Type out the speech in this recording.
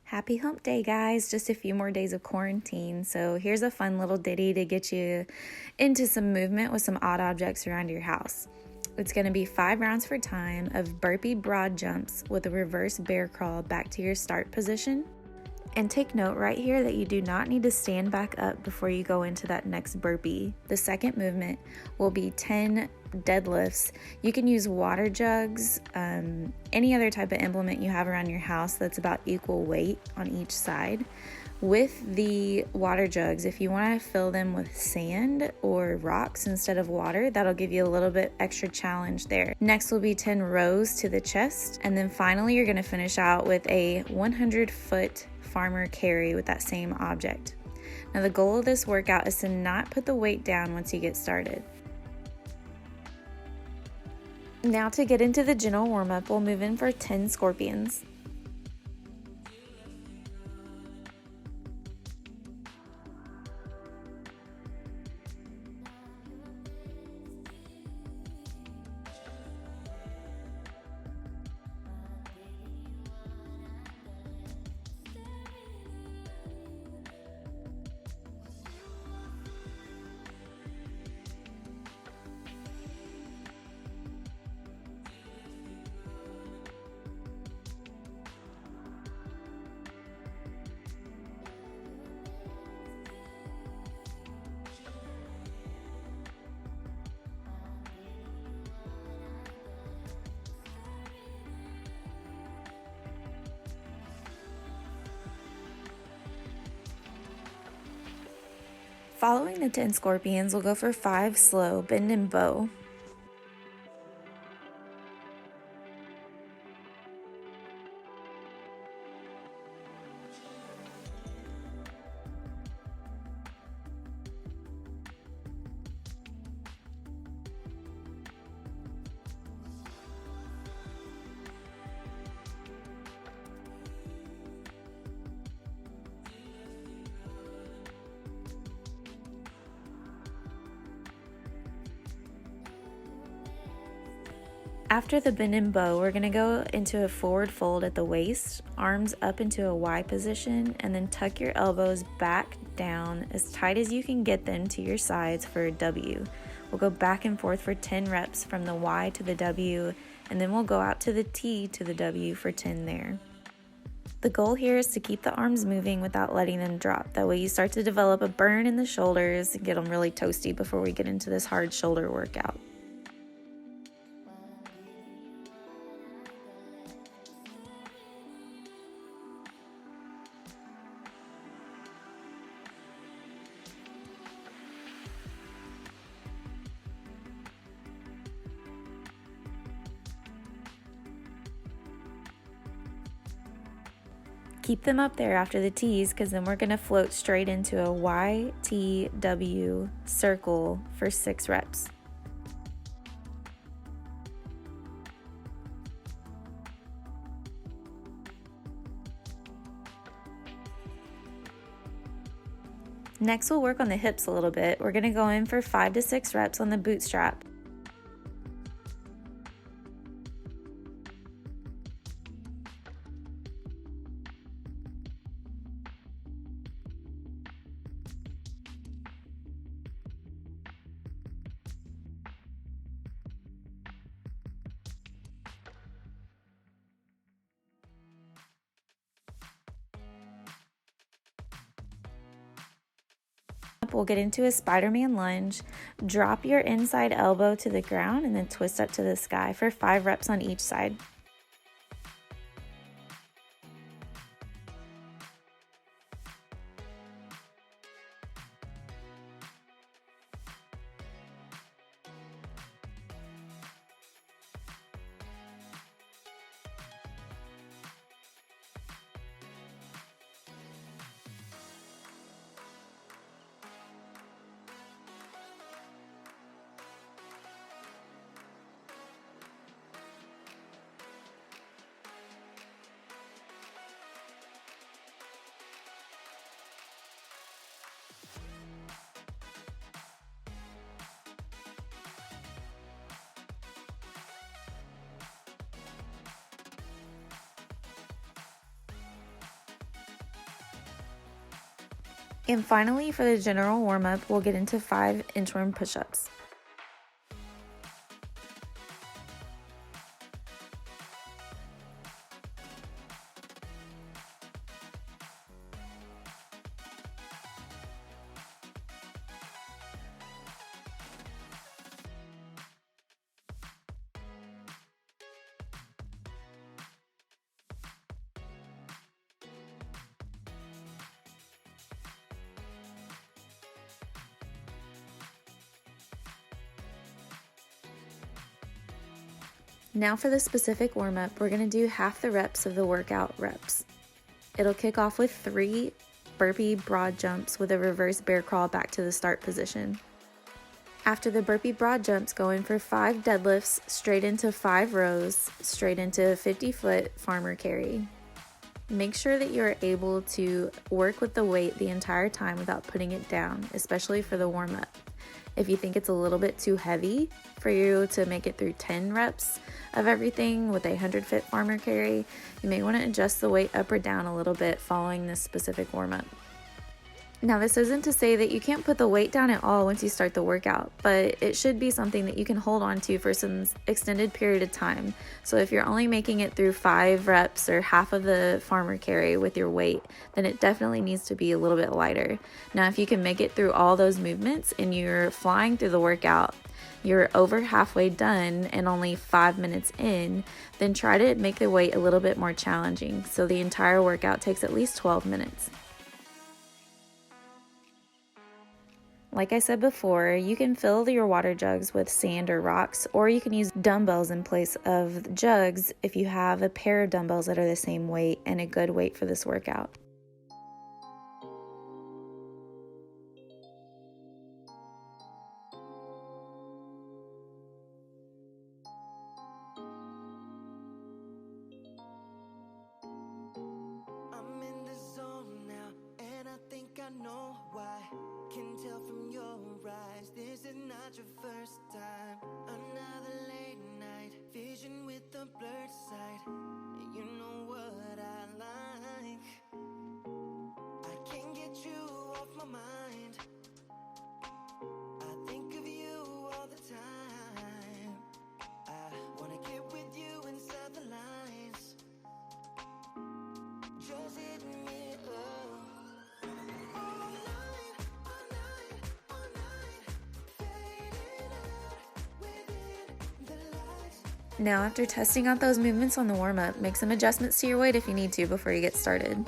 Happy hump day, guys. Just a few more days of quarantine. So here's a fun little ditty to get you into some movement with some odd objects around your house. It's going to be 5 rounds for time of burpee broad jumps with a reverse bear crawl back to your start position. And take note right here that you do not need to stand back up before you go into that next burpee. The second movement will be 10 deadlifts. You can use water jugs, any other type of implement you have around your house that's about equal weight on each side. With the water jugs, if you want to fill them with sand or rocks instead of water, that'll give you a little bit extra challenge there. Next will be 10 rows to the chest. And then finally, you're going to finish out with a 100-foot farmer carry with that same object. Now, the goal of this workout is to not put the weight down once you get started. Now to get into the general warm-up, we'll move in for 10 scorpions. Following the 10 scorpions, we'll go for 5 slow bend and bow. After the bend and bow, we're going to go into a forward fold at the waist, arms up into a Y position, and then tuck your elbows back down as tight as you can get them to your sides for a W. We'll go back and forth for 10 reps from the Y to the W, and then we'll go out to the T to the W for 10 there. The goal here is to keep the arms moving without letting them drop. That way you start to develop a burn in the shoulders and get them really toasty before we get into this hard shoulder workout. Keep them up there after the T's, because then we're going to float straight into a Y, T, W circle for 6 reps. Next, we'll work on the hips a little bit. We're going to go in for 5 to 6 reps on the bootstrap. We'll get into a Spider-Man lunge. Drop your inside elbow to the ground and then twist up to the sky for 5 reps on each side. And finally, for the general warm-up, we'll get into 5 inchworm push-ups. Now for the specific warm-up, we're going to do half the reps of the workout reps. It'll kick off with 3 burpee broad jumps with a reverse bear crawl back to the start position. After the burpee broad jumps, go in for 5 deadlifts, straight into 5 rows, straight into a 50-foot farmer carry. Make sure that you're able to work with the weight the entire time without putting it down, especially for the warm-up. If you think it's a little bit too heavy for you to make it through 10 reps of everything with a 100-foot farmer carry, you may want to adjust the weight up or down a little bit following this specific warm-up. Now, this isn't to say that you can't put the weight down at all once you start the workout, but it should be something that you can hold on to for some extended period of time. So if you're only making it through 5 reps or half of the farmer carry with your weight, then it definitely needs to be a little bit lighter. Now, if you can make it through all those movements and you're flying through the workout, you're over halfway done and only 5 minutes in, then try to make the weight a little bit more challenging. So the entire workout takes at least 12 minutes. Like I said before, you can fill your water jugs with sand or rocks, or you can use dumbbells in place of jugs if you have a pair of dumbbells that are the same weight and a good weight for this workout. I'm in the zone now, and I think I know why. Can tell from your eyes, this is not your first time. Another late night, vision with the blurred sight. You know what I like. I can't get you off my mind. I think of you all the time. I wanna get with you inside the lines. Just hit me up. All night, fading out within the lights. Now, after testing out those movements on the warm-up, make some adjustments to your weight if you need to before you get started.